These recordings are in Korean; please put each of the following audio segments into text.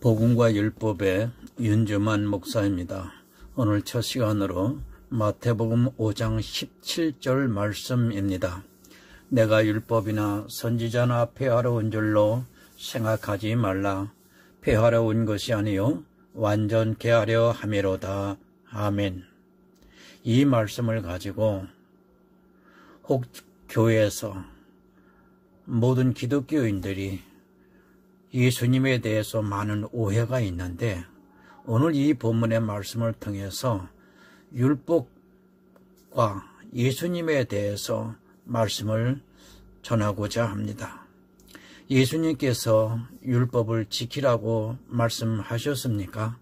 복음과 율법의 윤주만 목사입니다. 오늘 첫 시간으로 마태복음 5장 17절 말씀입니다. 내가 율법이나 선지자나 폐하러 온 줄로 생각하지 말라. 폐하러 온 것이 아니요 완전케 하려 함이로다. 아멘. 이 말씀을 가지고 혹 교회에서 모든 기독교인들이 예수님에 대해서 많은 오해가 있는데, 오늘 이 본문의 말씀을 통해서 율법과 예수님에 대해서 말씀을 전하고자 합니다. 예수님께서 율법을 지키라고 말씀하셨습니까?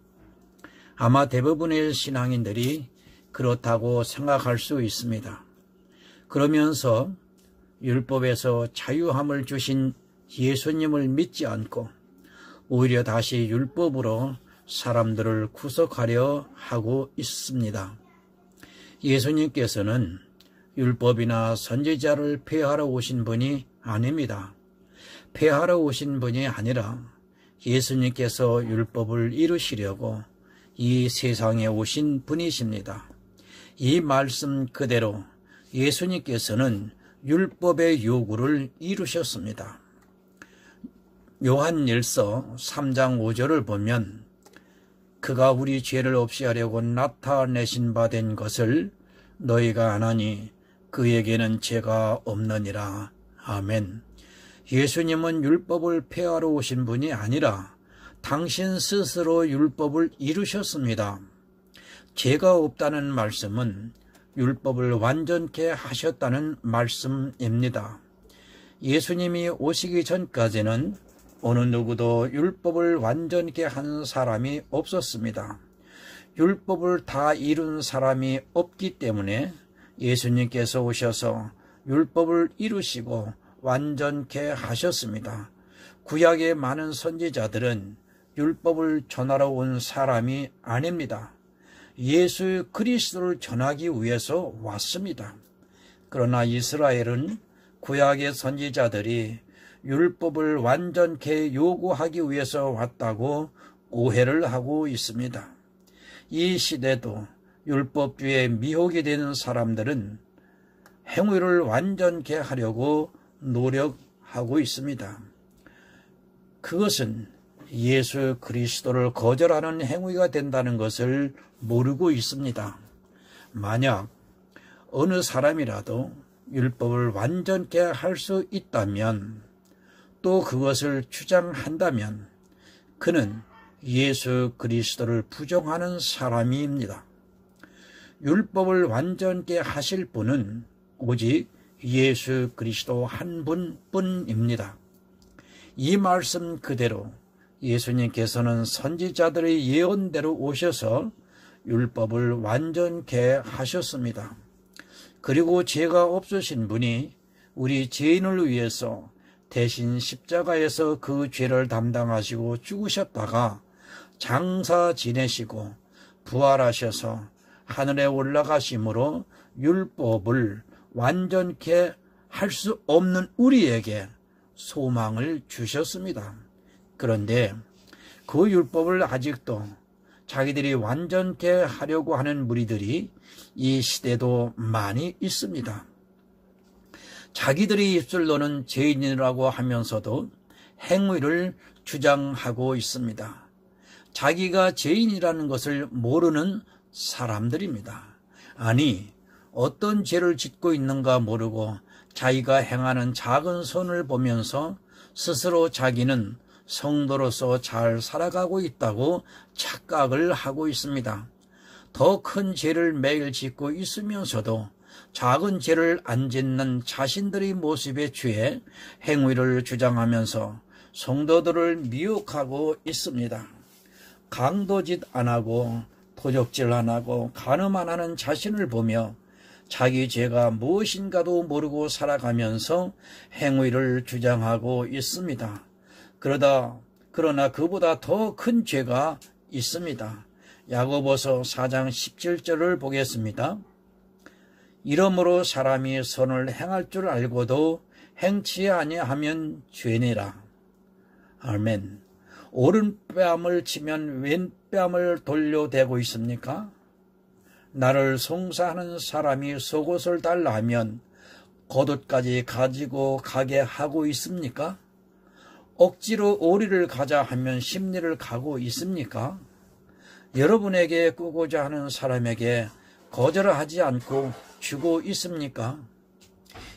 아마 대부분의 신앙인들이 그렇다고 생각할 수 있습니다. 그러면서 율법에서 자유함을 주신 예수님을 믿지 않고 오히려 다시 율법으로 사람들을 구속하려 하고 있습니다. 예수님께서는 율법이나 선지자를 폐하러 오신 분이 아닙니다. 폐하러 오신 분이 아니라 예수님께서 율법을 이루시려고 이 세상에 오신 분이십니다. 이 말씀 그대로 예수님께서는 율법의 요구를 이루셨습니다. 요한일서 3장 5절을 보면 그가 우리 죄를 없이 하려고 나타내신 바 된 것을 너희가 아나니 그에게는 죄가 없느니라. 아멘. 예수님은 율법을 폐하러 오신 분이 아니라 당신 스스로 율법을 이루셨습니다. 죄가 없다는 말씀은 율법을 완전케 하셨다는 말씀입니다. 예수님이 오시기 전까지는 어느 누구도 율법을 완전케 한 사람이 없었습니다. 율법을 다 이룬 사람이 없기 때문에 예수님께서 오셔서 율법을 이루시고 완전케 하셨습니다. 구약의 많은 선지자들은 율법을 전하러 온 사람이 아닙니다. 예수 그리스도를 전하기 위해서 왔습니다. 그러나 이스라엘은 구약의 선지자들이 율법을 완전케 요구하기 위해서 왔다고 오해를 하고 있습니다. 이 시대도 율법주의에 미혹이 되는 사람들은 행위를 완전케 하려고 노력하고 있습니다. 그것은 예수 그리스도를 거절하는 행위가 된다는 것을 모르고 있습니다. 만약 어느 사람이라도 율법을 완전케 할 수 있다면, 또 그것을 주장한다면 그는 예수 그리스도를 부정하는 사람입니다. 율법을 완전케 하실 분은 오직 예수 그리스도 한 분뿐입니다. 이 말씀 그대로 예수님께서는 선지자들의 예언대로 오셔서 율법을 완전케 하셨습니다. 그리고 죄가 없으신 분이 우리 죄인을 위해서 대신 십자가에서 그 죄를 담당하시고 죽으셨다가 장사 지내시고 부활하셔서 하늘에 올라가심으로 율법을 완전케 할 수 없는 우리에게 소망을 주셨습니다. 그런데 그 율법을 아직도 자기들이 완전케 하려고 하는 무리들이 이 시대도 많이 있습니다. 자기들이 입술로는 죄인이라고 하면서도 행위를 주장하고 있습니다. 자기가 죄인이라는 것을 모르는 사람들입니다. 아니, 어떤 죄를 짓고 있는가 모르고 자기가 행하는 작은 선을 보면서 스스로 자기는 성도로서 잘 살아가고 있다고 착각을 하고 있습니다. 더 큰 죄를 매일 짓고 있으면서도 작은 죄를 안 짓는 자신들의 모습에 취해 행위를 주장하면서 성도들을 미혹하고 있습니다. 강도짓 안 하고 도적질 안 하고 간음 안 하는 자신을 보며 자기 죄가 무엇인가도 모르고 살아가면서 행위를 주장하고 있습니다. 그러나 그보다 더 큰 죄가 있습니다. 야고보서 4장 17절을 보겠습니다. 이러므로 사람이 선을 행할 줄 알고도 행치 아니하면 죄니라. 아멘. 오른뺨을 치면 왼뺨을 돌려대고 있습니까? 나를 송사하는 사람이 속옷을 달라 하면 겉옷까지 가지고 가게 하고 있습니까? 억지로 오리를 가자 하면 심리를 가고 있습니까? 여러분에게 꾸고자 하는 사람에게 거절하지 않고 주고 있습니까?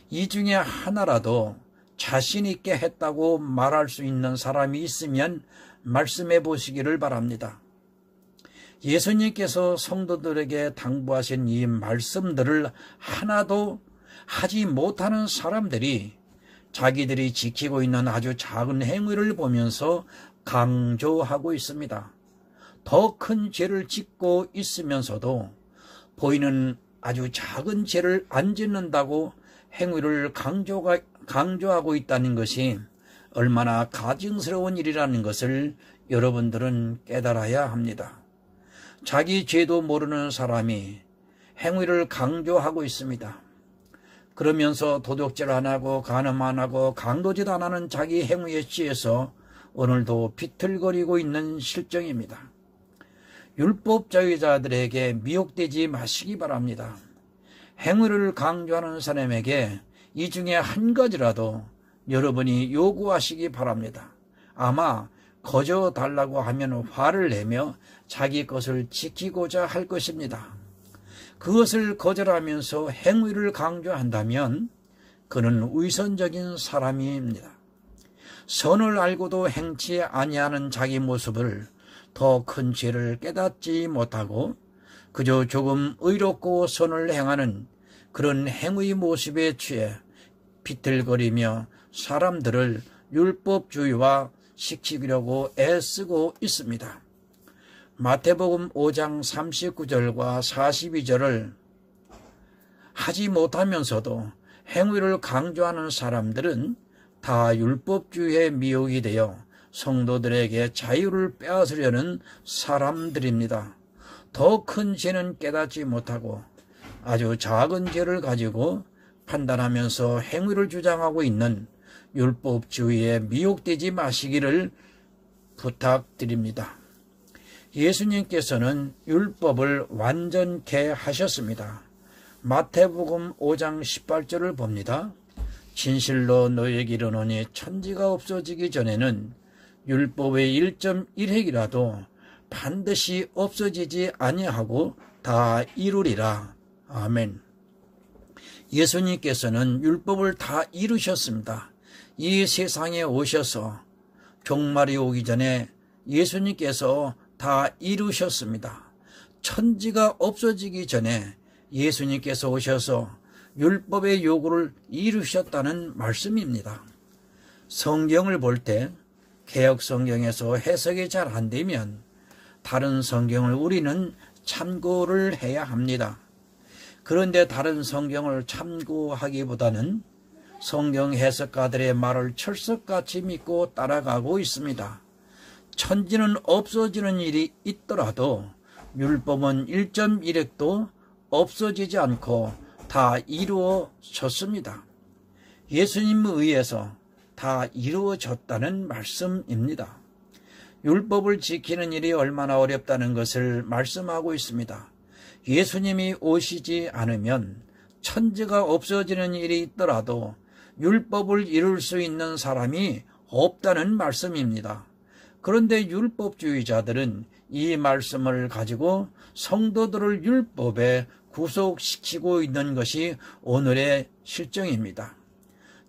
이 중에 하나라도 자신 있게 했다고 말할 수 있는 사람이 있으면 말씀해 보시기를 바랍니다. 예수님께서 성도들에게 당부하신 이 말씀들을 하나도 하지 못하는 사람들이 자기들이 지키고 있는 아주 작은 행위를 보면서 강조하고 있습니다. 더 큰 죄를 짓고 있으면서도 보이는 아주 작은 죄를 안 짓는다고 행위를 강조하고 있다는 것이 얼마나 가증스러운 일이라는 것을 여러분들은 깨달아야 합니다. 자기 죄도 모르는 사람이 행위를 강조하고 있습니다. 그러면서 도둑질 안 하고 간음 안 하고 강도짓 안 하는 자기 행위에 취해서 오늘도 비틀거리고 있는 실정입니다. 율법주의자들에게 미혹되지 마시기 바랍니다. 행위를 강조하는 사람에게 이 중에 한 가지라도 여러분이 요구하시기 바랍니다. 아마 거저 달라고 하면 화를 내며 자기 것을 지키고자 할 것입니다. 그것을 거절하면서 행위를 강조한다면 그는 위선적인 사람입니다. 선을 알고도 행치 아니하는 자기 모습을 더 큰 죄를 깨닫지 못하고 그저 조금 의롭고 선을 행하는 그런 행위 모습에 취해 비틀거리며 사람들을 율법주의화 시키려고 애쓰고 있습니다. 마태복음 5장 39절과 42절을 하지 못하면서도 행위를 강조하는 사람들은 다 율법주의에 미혹이 되어 성도들에게 자유를 빼앗으려는 사람들입니다. 더 큰 죄는 깨닫지 못하고 아주 작은 죄를 가지고 판단하면서 행위를 주장하고 있는 율법주의에 미혹되지 마시기를 부탁드립니다. 예수님께서는 율법을 완전케 하셨습니다. 마태복음 5장 18절을 봅니다. 진실로 너희에게 이르노니 천지가 없어지기 전에는 율법의 1.1획이라도 반드시 없어지지 아니하고 다 이루리라. 아멘. 예수님께서는 율법을 다 이루셨습니다. 이 세상에 오셔서 종말이 오기 전에 예수님께서 다 이루셨습니다. 천지가 없어지기 전에 예수님께서 오셔서 율법의 요구를 이루셨다는 말씀입니다. 성경을 볼 때 개역 성경에서 해석이 잘 안 되면 다른 성경을 우리는 참고를 해야 합니다. 그런데 다른 성경을 참고하기보다는 성경 해석가들의 말을 철석같이 믿고 따라가고 있습니다. 천지는 없어지는 일이 있더라도 율법은 1.1획도 없어지지 않고 다 이루어졌습니다. 예수님에 의해서 다 이루어졌다는 말씀입니다. 율법을 지키는 일이 얼마나 어렵다는 것을 말씀하고 있습니다. 예수님이 오시지 않으면 천지가 없어지는 일이 있더라도 율법을 이룰 수 있는 사람이 없다는 말씀입니다. 그런데 율법주의자들은 이 말씀을 가지고 성도들을 율법에 구속시키고 있는 것이 오늘의 실정입니다.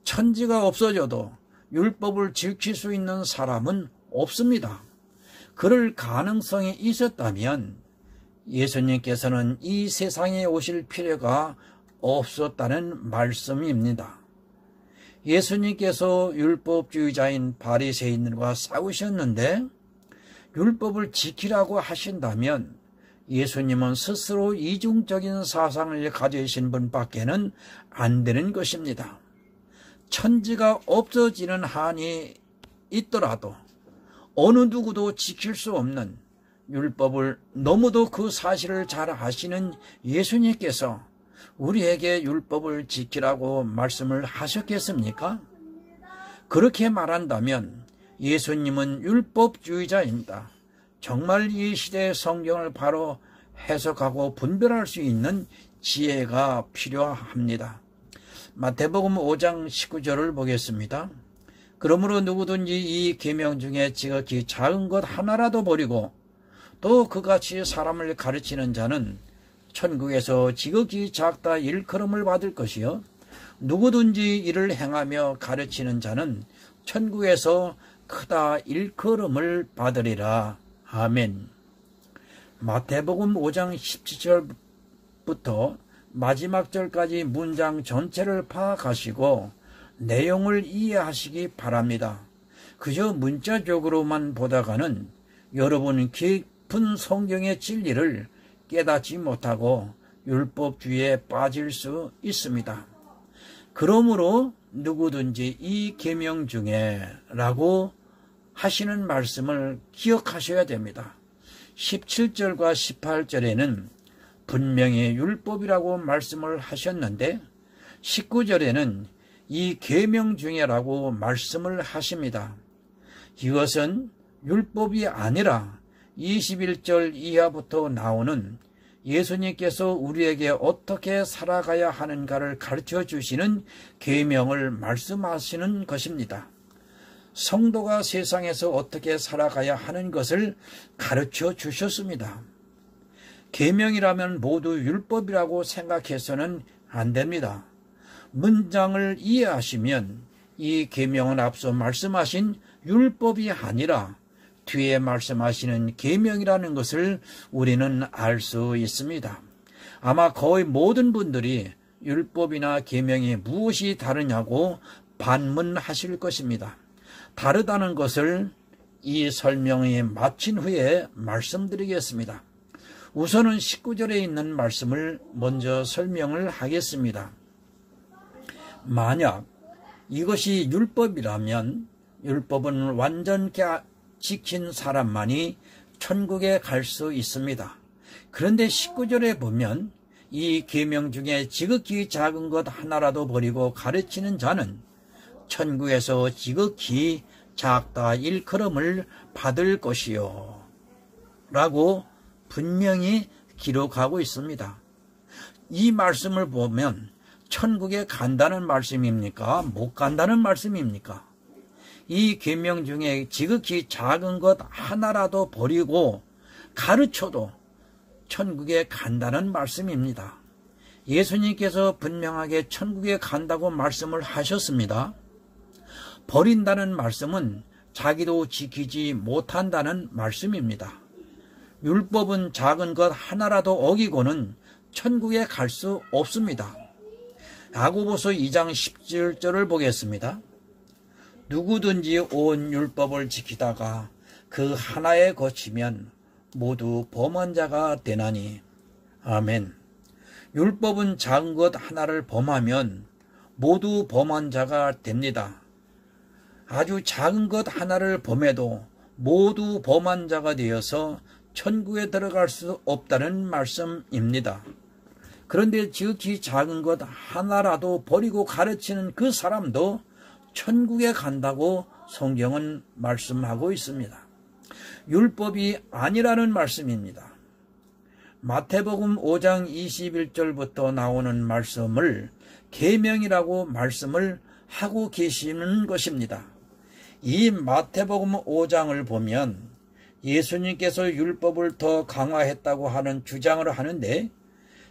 천지가 없어져도 율법을 지킬 수 있는 사람은 없습니다. 그럴 가능성이 있었다면 예수님께서는 이 세상에 오실 필요가 없었다는 말씀입니다. 예수님께서 율법주의자인 바리새인들과 싸우셨는데 율법을 지키라고 하신다면 예수님은 스스로 이중적인 사상을 가지신 분밖에는 안 되는 것입니다. 천지가 없어지는 한이 있더라도 어느 누구도 지킬 수 없는 율법을 너무도 그 사실을 잘 아시는 예수님께서 우리에게 율법을 지키라고 말씀을 하셨겠습니까? 그렇게 말한다면 예수님은 율법주의자입니다. 정말 이 시대의 성경을 바로 해석하고 분별할 수 있는 지혜가 필요합니다. 마태복음 5장 19절을 보겠습니다. 그러므로 누구든지 이 계명 중에 지극히 작은 것 하나라도 버리고 또 그같이 사람을 가르치는 자는 천국에서 지극히 작다 일컬음을 받을 것이요 누구든지 이를 행하며 가르치는 자는 천국에서 크다 일컬음을 받으리라. 아멘. 마태복음 5장 17절부터 마지막 절까지 문장 전체를 파악하시고 내용을 이해하시기 바랍니다. 그저 문자적으로만 보다가는 여러분 깊은 성경의 진리를 깨닫지 못하고 율법주의에 빠질 수 있습니다. 그러므로 누구든지 이 계명 중에 라고 하시는 말씀을 기억하셔야 됩니다. 17절과 18절에는 분명히 율법이라고 말씀을 하셨는데 19절에는 이 계명 중에라고 말씀을 하십니다. 이것은 율법이 아니라 21절 이하부터 나오는 예수님께서 우리에게 어떻게 살아가야 하는가를 가르쳐 주시는 계명을 말씀하시는 것입니다. 성도가 세상에서 어떻게 살아가야 하는 것을 가르쳐 주셨습니다. 계명이라면 모두 율법이라고 생각해서는 안 됩니다. 문장을 이해하시면 이 계명은 앞서 말씀하신 율법이 아니라 뒤에 말씀하시는 계명이라는 것을 우리는 알 수 있습니다. 아마 거의 모든 분들이 율법이나 계명이 무엇이 다르냐고 반문하실 것입니다. 다르다는 것을 이 설명이 마친 후에 말씀드리겠습니다. 우선은 19절에 있는 말씀을 먼저 설명을 하겠습니다. 만약 이것이 율법이라면 율법은 완전케 지킨 사람만이 천국에 갈 수 있습니다. 그런데 19절에 보면 이 계명 중에 지극히 작은 것 하나라도 버리고 가르치는 자는 천국에서 지극히 작다 일컬음을 받을 것이요 라고 분명히 기록하고 있습니다. 이 말씀을 보면 천국에 간다는 말씀입니까? 못 간다는 말씀입니까? 이 계명 중에 지극히 작은 것 하나라도 버리고 가르쳐도 천국에 간다는 말씀입니다. 예수님께서 분명하게 천국에 간다고 말씀을 하셨습니다. 버린다는 말씀은 자기도 지키지 못한다는 말씀입니다. 율법은 작은 것 하나라도 어기고는 천국에 갈 수 없습니다. 야고보서 2장 17절을 보겠습니다. 누구든지 온 율법을 지키다가 그 하나에 거치면 모두 범한 자가 되나니. 아멘. 율법은 작은 것 하나를 범하면 모두 범한 자가 됩니다. 아주 작은 것 하나를 범해도 모두 범한 자가 되어서 천국에 들어갈 수 없다는 말씀입니다. 그런데 지극히 작은 것 하나라도 버리고 가르치는 그 사람도 천국에 간다고 성경은 말씀하고 있습니다. 율법이 아니라는 말씀입니다. 마태복음 5장 21절부터 나오는 말씀을 계명이라고 말씀을 하고 계시는 것입니다. 이 마태복음 5장을 보면 예수님께서 율법을 더 강화했다고 하는 주장을 하는데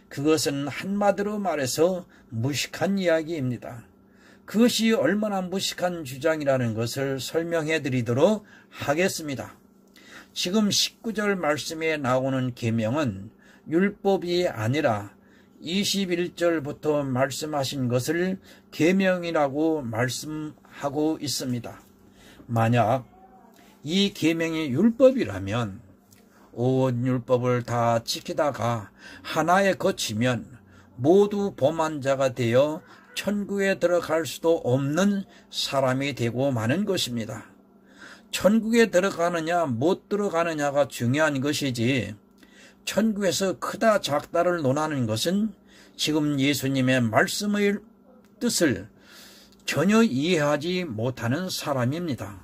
그것은 한마디로 말해서 무식한 이야기입니다. 그것이 얼마나 무식한 주장이라는 것을 설명해 드리도록 하겠습니다. 지금 19절 말씀에 나오는 계명은 율법이 아니라 21절부터 말씀하신 것을 계명이라고 말씀하고 있습니다. 만약 이 계명이 율법이라면 온 율법을 다 지키다가 하나에 거치면 모두 범한 자가 되어 천국에 들어갈 수도 없는 사람이 되고 마는 것입니다. 천국에 들어가느냐 못 들어가느냐가 중요한 것이지 천국에서 크다 작다를 논하는 것은 지금 예수님의 말씀의 뜻을 전혀 이해하지 못하는 사람입니다.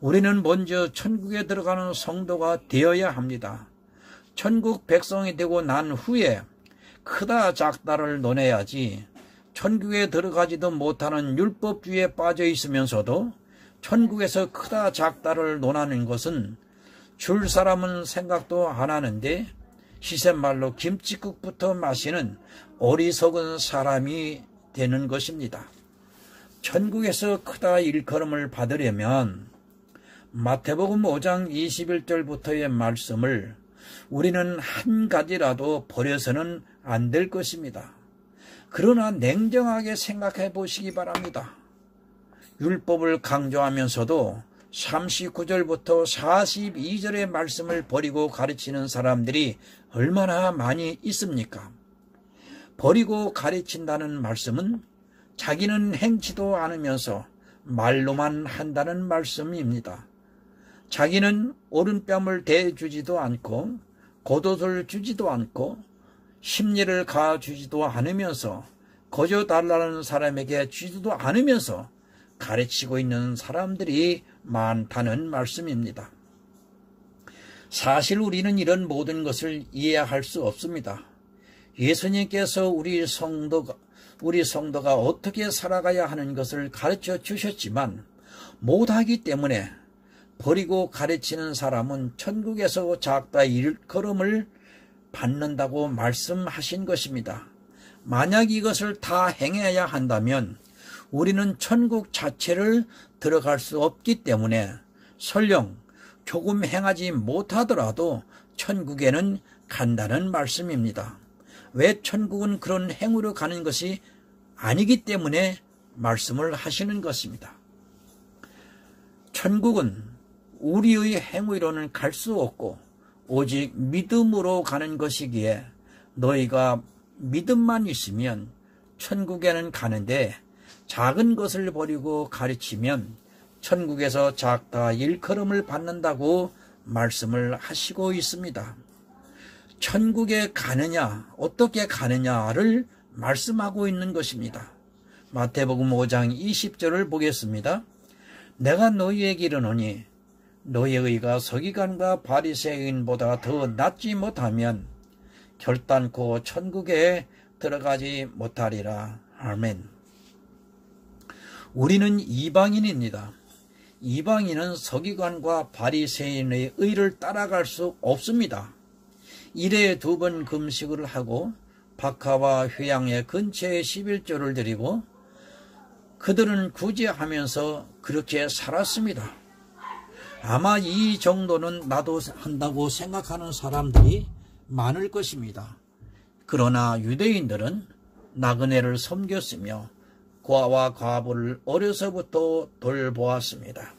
우리는 먼저 천국에 들어가는 성도가 되어야 합니다. 천국 백성이 되고 난 후에 크다 작다를 논해야지, 천국에 들어가지도 못하는 율법주의에 빠져 있으면서도 천국에서 크다 작다를 논하는 것은 줄 사람은 생각도 안 하는데 시샘말로 김칫국부터 마시는 어리석은 사람이 되는 것입니다. 천국에서 크다 일컬음을 받으려면 마태복음 5장 21절부터의 말씀을 우리는 한 가지라도 버려서는 안 될 것입니다. 그러나 냉정하게 생각해 보시기 바랍니다. 율법을 강조하면서도 39절부터 42절의 말씀을 버리고 가르치는 사람들이 얼마나 많이 있습니까? 버리고 가르친다는 말씀은 자기는 행치도 않으면서 말로만 한다는 말씀입니다. 자기는 오른뺨을 대주지도 않고 겉옷을 주지도 않고 심리를 가주지도 않으면서 거저 달라는 사람에게 주지도 않으면서 가르치고 있는 사람들이 많다는 말씀입니다. 사실 우리는 이런 모든 것을 이해할 수 없습니다. 예수님께서 우리 성도가 어떻게 살아가야 하는 것을 가르쳐 주셨지만 못하기 때문에 버리고 가르치는 사람은 천국에서 작다 일컬음을 받는다고 말씀하신 것입니다. 만약 이것을 다 행해야 한다면 우리는 천국 자체를 들어갈 수 없기 때문에 설령 조금 행하지 못하더라도 천국에는 간다는 말씀입니다. 왜 천국은 그런 행위로 가는 것이 아니기 때문에 말씀을 하시는 것입니다. 천국은 우리의 행위로는 갈 수 없고 오직 믿음으로 가는 것이기에 너희가 믿음만 있으면 천국에는 가는데 작은 것을 버리고 가르치면 천국에서 작다 일컬음을 받는다고 말씀을 하시고 있습니다. 천국에 가느냐, 어떻게 가느냐를 말씀하고 있는 것입니다. 마태복음 5장 20절을 보겠습니다. 내가 너희에게 이르노니 너희의 의가 서기관과 바리새인보다 더 낫지 못하면 결단코 천국에 들어가지 못하리라. 아멘. 우리는 이방인입니다. 이방인은 서기관과 바리새인의 의를 따라갈 수 없습니다. 일에 2번 금식을 하고 박하와 휴양의 근처에 11조를 드리고 그들은 구제하면서 그렇게 살았습니다. 아마 이 정도는 나도 한다고 생각하는 사람들이 많을 것입니다. 그러나 유대인들은 나그네를 섬겼으며 고아와 과부를 어려서부터 돌보았습니다.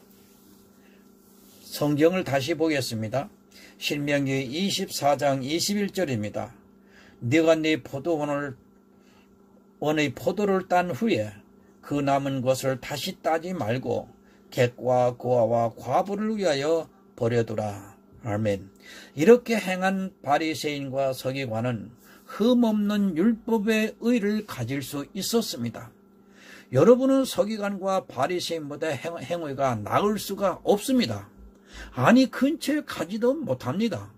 성경을 다시 보겠습니다. 신명기 24장 21절입니다. 네가 네 포도원의 포도를 딴 후에 그 남은 것을 다시 따지 말고 객과 고아와 과부를 위하여 버려두라. 아멘. 이렇게 행한 바리새인과 서기관은 흠없는 율법의 의를 가질 수 있었습니다. 여러분은 서기관과 바리새인보다 행위가 나을 수가 없습니다. 아니 근처에 가지도 못합니다.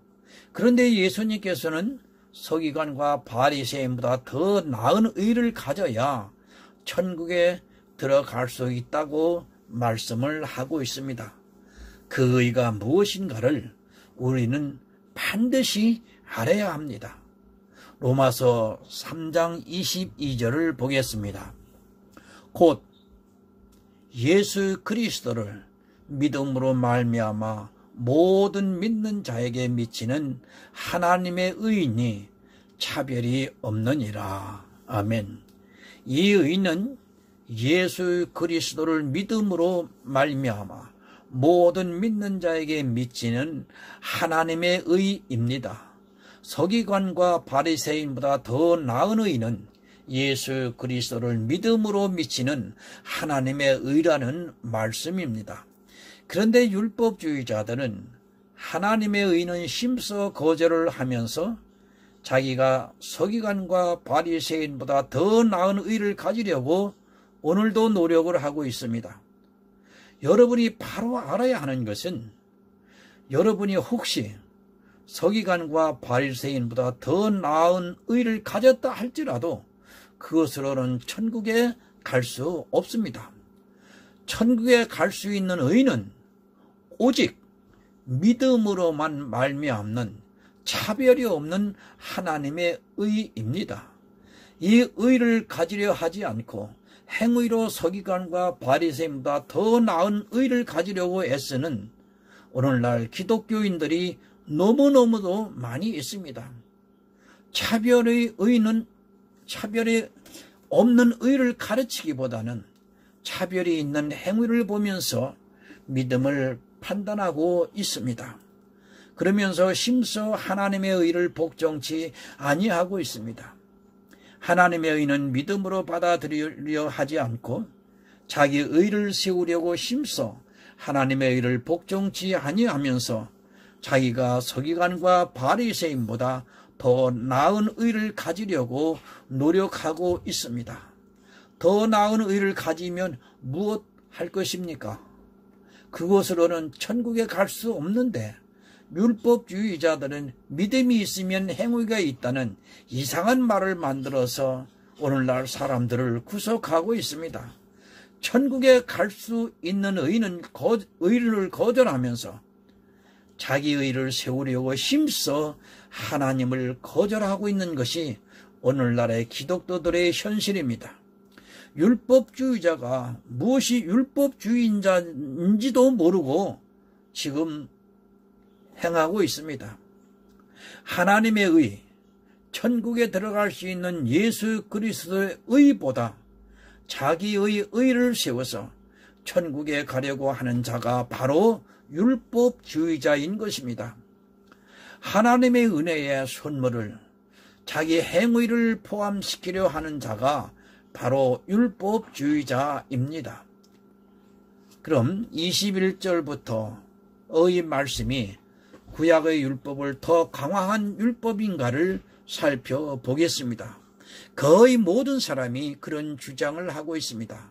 그런데 예수님께서는 서기관과 바리새인보다 더 나은 의를 가져야 천국에 들어갈 수 있다고 말씀을 하고 있습니다. 그 의가 무엇인가를 우리는 반드시 알아야 합니다. 로마서 3장 22절을 보겠습니다. 곧 예수 그리스도를 믿음으로 말미암아 모든 믿는 자에게 미치는 하나님의 의인이 차별이 없느니라. 아멘. 이 의는 예수 그리스도를 믿음으로 말미암아 모든 믿는 자에게 미치는 하나님의 의입니다. 서기관과 바리새인보다 더 나은 의는 예수 그리스도를 믿음으로 미치는 하나님의 의라는 말씀입니다. 그런데 율법주의자들은 하나님의 의는 심서 거절을 하면서 자기가 서기관과 바리새인보다 더 나은 의를 가지려고 오늘도 노력을 하고 있습니다. 여러분이 바로 알아야 하는 것은 여러분이 혹시 서기관과 바리새인보다 더 나은 의를 가졌다 할지라도 그것으로는 천국에 갈 수 없습니다. 천국에 갈 수 있는 의는 오직 믿음으로만 말미암는 차별이 없는 하나님의 의입니다. 이 의를 가지려 하지 않고 행위로 서기관과 바리새인보다 더 나은 의를 가지려고 애쓰는 오늘날 기독교인들이 너무너무도 많이 있습니다. 차별이 없는 의를 가르치기보다는 차별이 있는 행위를 보면서 믿음을 판단하고 있습니다. 그러면서 심서 하나님의 의를 복종치 아니하고 있습니다. 하나님의 의는 믿음으로 받아들이려 하지 않고 자기 의를 세우려고 힘써 하나님의 의를 복종치 아니하면서 자기가 서기관과 바리새인보다 더 나은 의를 가지려고 노력하고 있습니다. 더 나은 의를 가지면 무엇 할 것입니까? 그것으로는 천국에 갈 수 없는데 율법주의자들은 믿음이 있으면 행위가 있다는 이상한 말을 만들어서 오늘날 사람들을 구속하고 있습니다. 천국에 갈 수 있는 의를 거절하면서 자기 의를 세우려고 힘써 하나님을 거절하고 있는 것이 오늘날의 기독교들의 현실입니다. 율법주의자가 무엇이 율법주의인지도 모르고 지금 행하고 있습니다. 하나님의 의, 천국에 들어갈 수 있는 예수 그리스도의 의보다 자기의 의를 세워서 천국에 가려고 하는 자가 바로 율법주의자인 것입니다. 하나님의 은혜의 선물을 자기 행위를 포함시키려 하는 자가 바로 율법주의자입니다. 그럼 21절부터의 말씀이 구약의 율법을 더 강화한 율법인가를 살펴보겠습니다. 거의 모든 사람이 그런 주장을 하고 있습니다.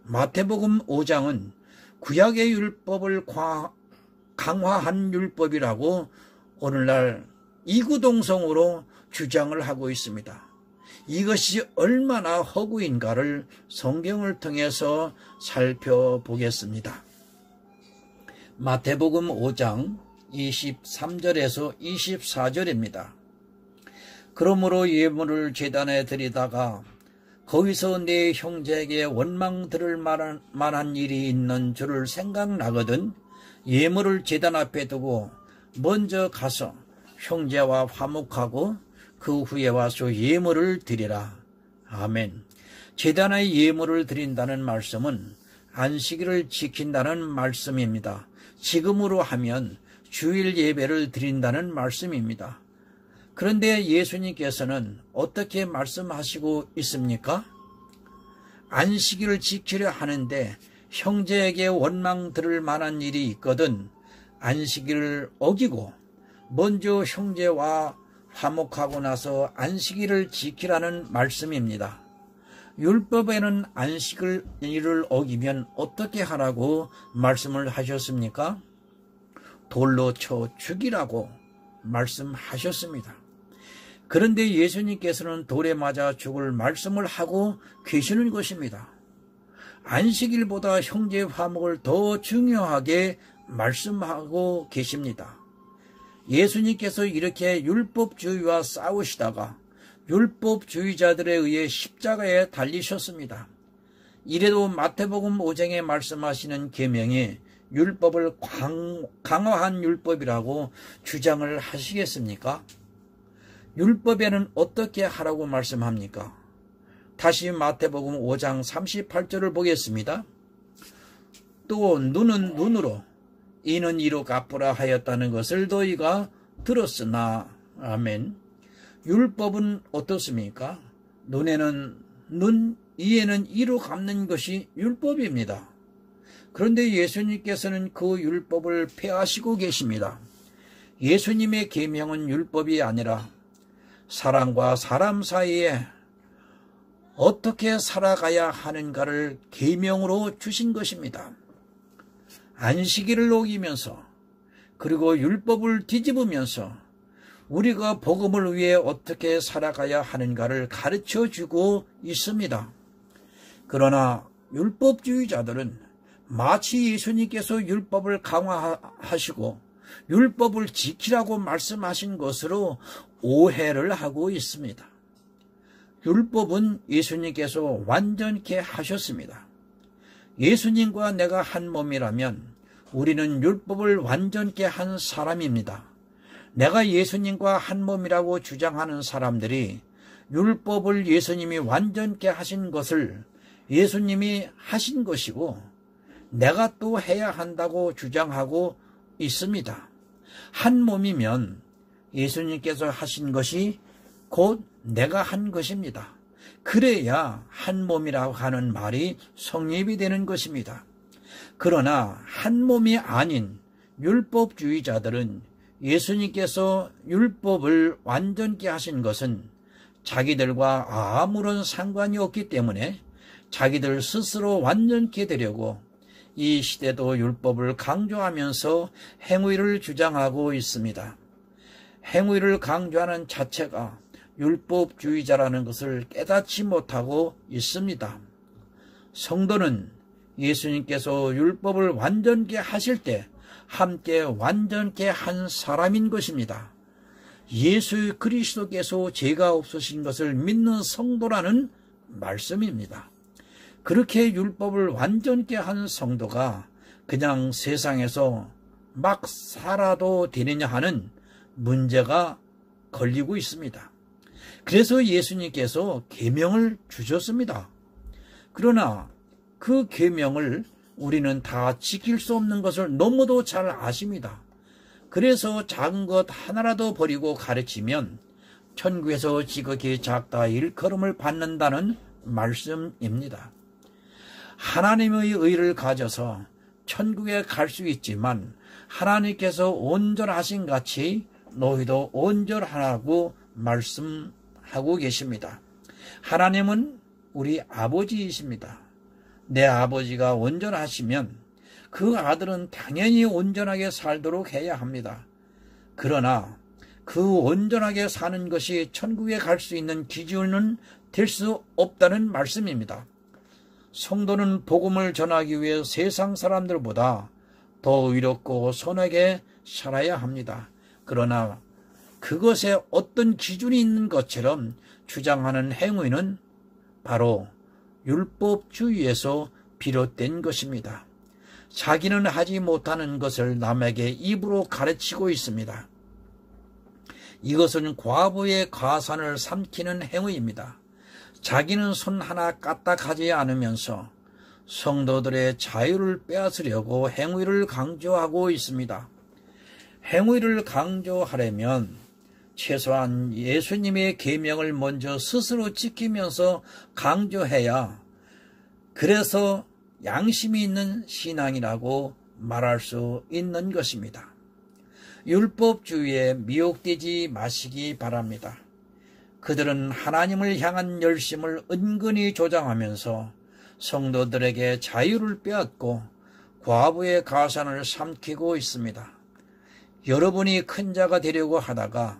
마태복음 5장은 구약의 율법을 강화한 율법이라고 오늘날 이구동성으로 주장을 하고 있습니다. 이것이 얼마나 허구인가를 성경을 통해서 살펴보겠습니다. 마태복음 5장 23절에서 24절입니다. 그러므로 예물을 제단에 드리다가 거기서 내 형제에게 원망 들을 만한 일이 있는 줄을 생각나거든 예물을 제단 앞에 두고 먼저 가서 형제와 화목하고 그 후에 와서 예물을 드리라. 아멘. 제단에 예물을 드린다는 말씀은 안식일을 지킨다는 말씀입니다. 지금으로 하면 주일 예배를 드린다는 말씀입니다. 그런데 예수님께서는 어떻게 말씀하시고 있습니까? 안식일을 지키려 하는데 형제에게 원망 들을 만한 일이 있거든 안식일을 어기고 먼저 형제와 화목하고 나서 안식일을 지키라는 말씀입니다. 율법에는 안식일을 어기면 어떻게 하라고 말씀을 하셨습니까? 돌로 쳐 죽이라고 말씀하셨습니다. 그런데 예수님께서는 돌에 맞아 죽을 말씀을 하고 계시는 것입니다. 안식일보다 형제 화목을 더 중요하게 말씀하고 계십니다. 예수님께서 이렇게 율법주의와 싸우시다가 율법주의자들에 의해 십자가에 달리셨습니다. 이래도 마태복음 5장에 말씀하시는 계명이 율법을 강화한 율법이라고 주장을 하시겠습니까? 율법에는 어떻게 하라고 말씀합니까? 다시 마태복음 5장 38절을 보겠습니다. 또 눈은 눈으로 이는 이로 갚으라 하였다는 것을 너희가 들었으나 아멘. 율법은 어떻습니까? 눈에는 눈, 이에는 이로 갚는 것이 율법입니다. 그런데 예수님께서는 그 율법을 폐하시고 계십니다. 예수님의 계명은 율법이 아니라 사람과 사람 사이에 어떻게 살아가야 하는가를 계명으로 주신 것입니다. 안식일을 어기면서 그리고 율법을 뒤집으면서 우리가 복음을 위해 어떻게 살아가야 하는가를 가르쳐주고 있습니다. 그러나 율법주의자들은 마치 예수님께서 율법을 강화하시고 율법을 지키라고 말씀하신 것으로 오해를 하고 있습니다. 율법은 예수님께서 완전케 하셨습니다. 예수님과 내가 한 몸이라면 우리는 율법을 완전케 한 사람입니다. 내가 예수님과 한 몸이라고 주장하는 사람들이 율법을 예수님이 완전케 하신 것을 예수님이 하신 것이고 내가 또 해야 한다고 주장하고 있습니다. 한 몸이면 예수님께서 하신 것이 곧 내가 한 것입니다. 그래야 한 몸이라고 하는 말이 성립이 되는 것입니다. 그러나 한 몸이 아닌 율법주의자들은 예수님께서 율법을 완전케 하신 것은 자기들과 아무런 상관이 없기 때문에 자기들 스스로 완전케 되려고 이 시대도 율법을 강조하면서 행위를 주장하고 있습니다. 행위를 강조하는 자체가 율법주의자라는 것을 깨닫지 못하고 있습니다. 성도는 예수님께서 율법을 완전케 하실 때 함께 완전케 한 사람인 것입니다. 예수 그리스도께서 죄가 없으신 것을 믿는 성도라는 말씀입니다. 그렇게 율법을 완전케 한 성도가 그냥 세상에서 막 살아도 되느냐 하는 문제가 걸리고 있습니다. 그래서 예수님께서 계명을 주셨습니다. 그러나 그 계명을 우리는 다 지킬 수 없는 것을 너무도 잘 아십니다. 그래서 작은 것 하나라도 버리고 가르치면 천국에서 지극히 작다 일컬음을 받는다는 말씀입니다. 하나님의 의를 가져서 천국에 갈 수 있지만 하나님께서 온전하신 같이 너희도 온전하라고 말씀하고 계십니다. 하나님은 우리 아버지이십니다. 내 아버지가 온전하시면 그 아들은 당연히 온전하게 살도록 해야 합니다. 그러나 그 온전하게 사는 것이 천국에 갈 수 있는 기준은 될 수 없다는 말씀입니다. 성도는 복음을 전하기 위해 세상 사람들보다 더 의롭고 선하게 살아야 합니다. 그러나 그것에 어떤 기준이 있는 것처럼 주장하는 행위는 바로 율법주의에서 비롯된 것입니다. 자기는 하지 못하는 것을 남에게 입으로 가르치고 있습니다. 이것은 과부의 가산을 삼키는 행위입니다. 자기는 손 하나 까딱하지 않으면서 성도들의 자유를 빼앗으려고 행위를 강조하고 있습니다. 행위를 강조하려면 최소한 예수님의 계명을 먼저 스스로 지키면서 강조해야 그래서 양심이 있는 신앙이라고 말할 수 있는 것입니다. 율법주의에 미혹되지 마시기 바랍니다. 그들은 하나님을 향한 열심을 은근히 조장하면서 성도들에게 자유를 빼앗고 과부의 가산을 삼키고 있습니다. 여러분이 큰 자가 되려고 하다가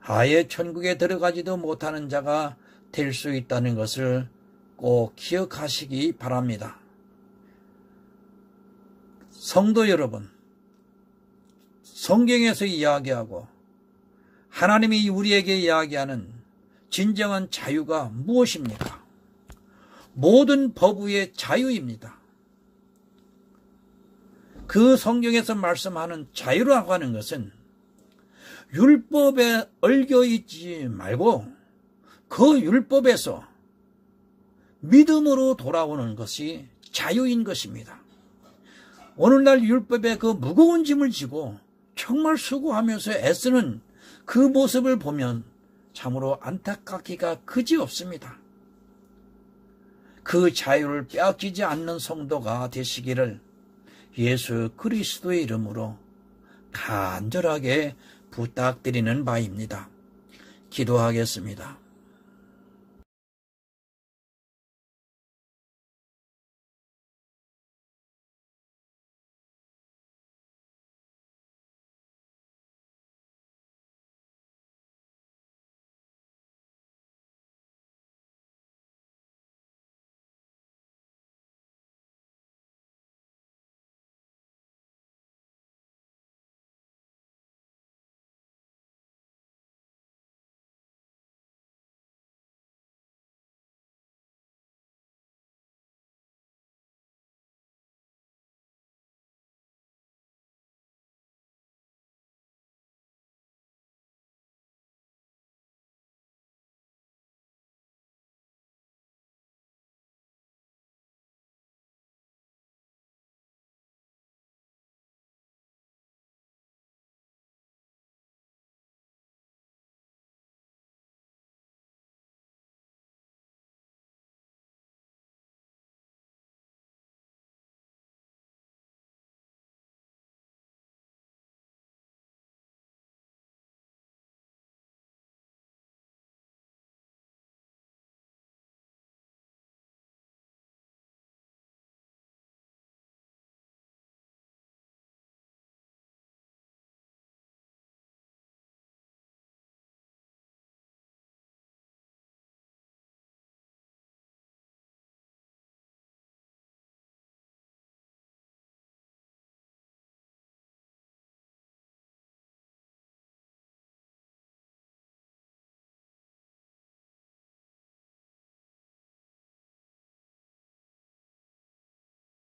아예 천국에 들어가지도 못하는 자가 될 수 있다는 것을 꼭 기억하시기 바랍니다. 성도 여러분, 성경에서 이야기하고 하나님이 우리에게 이야기하는 진정한 자유가 무엇입니까? 모든 법 위의 자유입니다. 그 성경에서 말씀하는 자유라고 하는 것은 율법에 얽혀 있지 말고 그 율법에서 믿음으로 돌아오는 것이 자유인 것입니다. 오늘날 율법에 그 무거운 짐을 지고 정말 수고하면서 애쓰는 그 모습을 보면 참으로 안타깝기가 그지없습니다. 그 자유를 빼앗기지 않는 성도가 되시기를 예수 그리스도의 이름으로 간절하게 부탁드리는 바입니다. 기도하겠습니다.